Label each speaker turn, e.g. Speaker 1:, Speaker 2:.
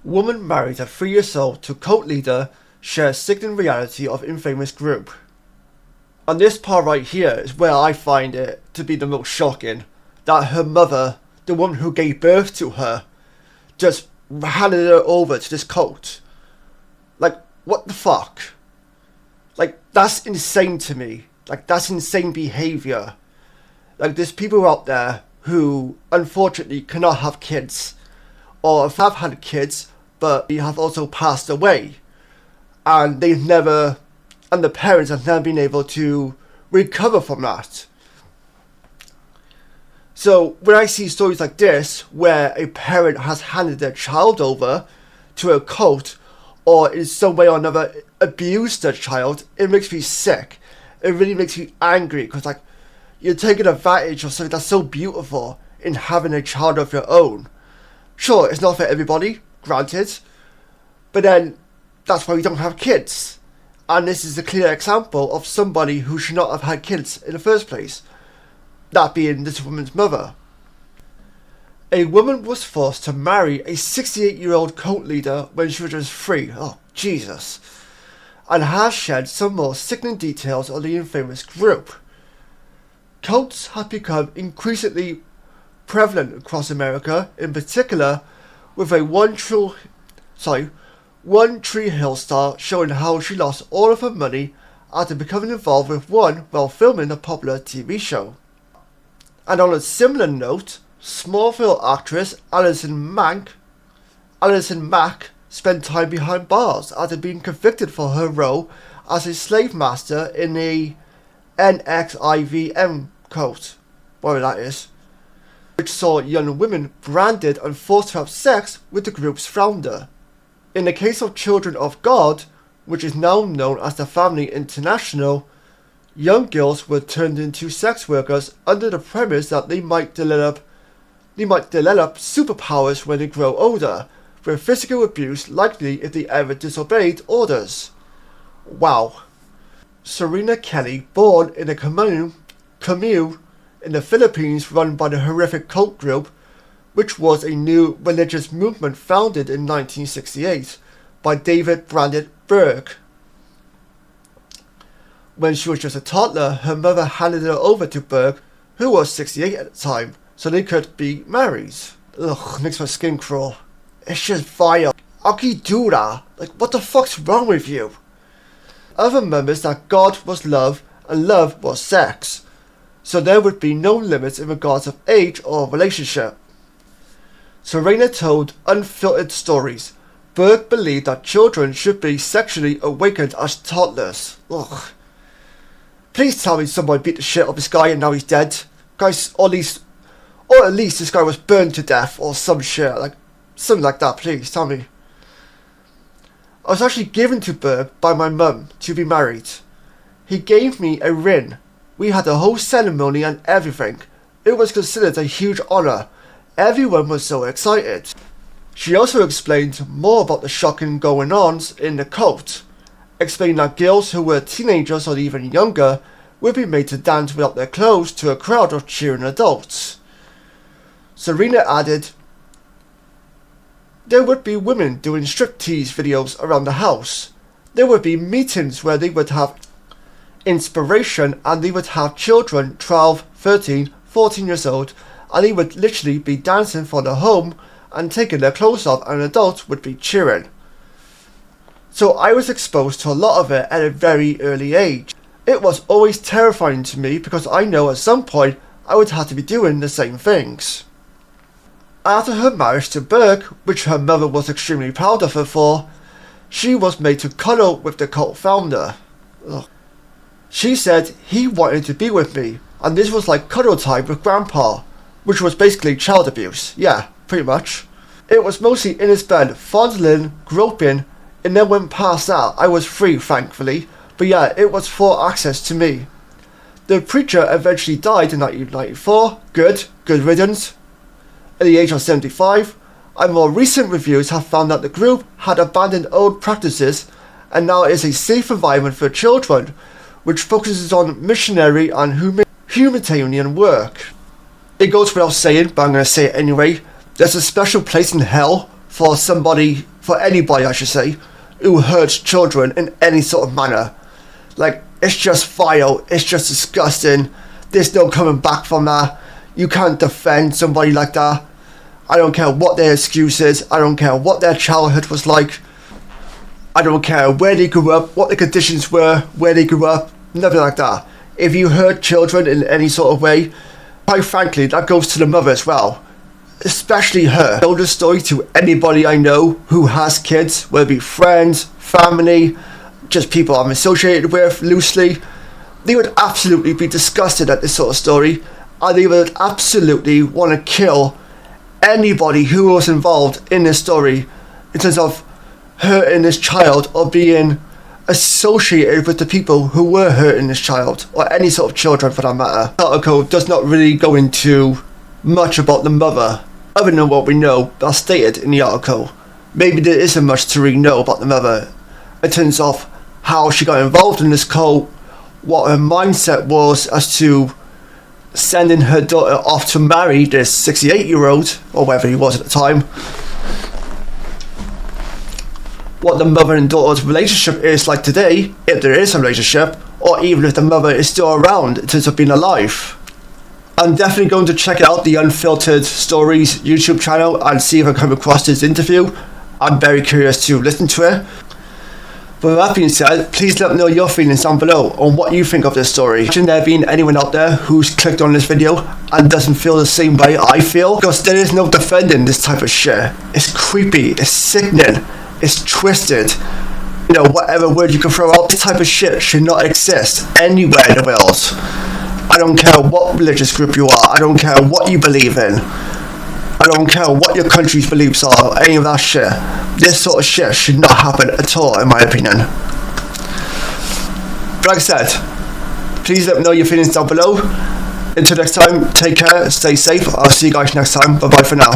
Speaker 1: Woman married at 3 years old to cult leader shares sickening reality of infamous group. And this part right here is where I find it to be the most shocking. That her mother, the woman who gave birth to her, just handed her over to this cult. Like, what the fuck? Like, that's insane to me. Like, that's insane behaviour. Like, there's people out there who unfortunately cannot have kids, or have had kids but they have also passed away, and the parents have never been able to recover from that. So when I see stories like this where a parent has handed their child over to a cult, or in some way or another abused their child, it makes me sick. It really makes me angry, because like, you're taking advantage of something that's so beautiful in having a child of your own. Sure, it's not for everybody, granted, but then that's why we don't have kids. And this is a clear example of somebody who should not have had kids in the first place. That being this woman's mother. A woman was forced to marry a 68-year-old cult leader when she was just 3. Oh, Jesus. And has shared some more sickening details on the infamous group. Cults have become increasingly prevalent across America, in particular with a One Tree Hill star showing how she lost all of her money after becoming involved with one while filming a popular TV show. And on a similar note, Smallville actress Alison Mack spent time behind bars after being convicted for her role as a slave master in a NXIVM cult, whatever that is, which saw young women branded and forced to have sex with the group's founder. In the case of Children of God, which is now known as the Family International, young girls were turned into sex workers under the premise that they might develop superpowers when they grow older, with physical abuse likely if they ever disobeyed orders. Wow. Serena Kelly, born in a commune in the Philippines run by the horrific cult group, which was a new religious movement founded in 1968 by David Brandon Burke. When she was just a toddler, her mother handed her over to Burke, who was 68 at the time, so they could be married. Ugh, makes my skin crawl. It's just vile. How can you do that? Like, what the fuck's wrong with you? Other members that God was love and love was sex, so there would be no limits in regards of age or relationship. Serena told unfiltered stories. Burke believed that children should be sexually awakened as toddlers. Ugh. Please tell me someone beat the shit out of this guy and now he's dead. Guys, or at least this guy was burned to death or some shit, like something like that, please tell me. I was actually given to Burke by my mum to be married. He gave me a ring. We had a whole ceremony and everything. It was considered a huge honour. Everyone was so excited. She also explained more about the shocking goings-ons in the cult, explaining that girls who were teenagers or even younger would be made to dance without their clothes to a crowd of cheering adults. Serena added, there would be women doing striptease videos around the house. There would be meetings where they would have inspiration and they would have children 12, 13, 14 years old, and they would literally be dancing for the home and taking their clothes off, and adults would be cheering. So I was exposed to a lot of it at a very early age. It was always terrifying to me because I know at some point I would have to be doing the same things. After her marriage to Burke, which her mother was extremely proud of her for, she was made to cuddle with the cult founder. Ugh. She said he wanted to be with me, and this was like cuddle time with Grandpa, which was basically child abuse. Yeah, pretty much. It was mostly in his bed, fondling, groping, and then when past that, I was free, thankfully, but yeah, it was full access to me. The preacher eventually died in 1994, good riddance, at the age of 75, and more recent reviews have found that the group had abandoned old practices and now is a safe environment for children, which focuses on missionary and humanitarian work. It goes without saying, but I'm going to say it anyway, there's a special place in hell for somebody for anybody, I should say, who hurts children in any sort of manner. Like, it's just vile, it's just disgusting. There's no coming back from that. You can't defend somebody like that. I don't care what their excuse is. I don't care what their childhood was like. I don't care where they grew up, what the conditions were, where they grew up, nothing like that. If you hurt children in any sort of way, quite frankly, that goes to the mother as well. Especially her. I told the story to anybody I know who has kids, whether it be friends, family, just people I'm associated with loosely. They would absolutely be disgusted at this sort of story, and they would absolutely want to kill anybody who was involved in this story in terms of hurting this child or being associated with the people who were hurting this child, or any sort of children for that matter. The article does not really go into much about the mother, other than what we know that's stated in the article. Maybe there isn't much to really know about the mother in terms of how she got involved in this cult, what her mindset was as to sending her daughter off to marry this 68-year-old, or whatever he was at the time. What the mother and daughter's relationship is like today, if there is a relationship, or even if the mother is still around in terms of being alive. I'm definitely going to check out the Unfiltered Stories YouTube channel and see if I come across this interview. I'm very curious to listen to it. But with that being said, please let me know your feelings down below on what you think of this story. Imagine there being anyone out there who's clicked on this video and doesn't feel the same way I feel, because there is no defending this type of shit. It's creepy, it's sickening, it's twisted. You know, whatever word you can throw out, this type of shit should not exist anywhere in the world. I don't care what religious group you are, I don't care what you believe in, I don't care what your country's beliefs are, or any of that shit. This sort of shit should not happen at all, in my opinion. But like I said, please let me know your feelings down below. Until next time, take care, stay safe, I'll see you guys next time, bye bye for now.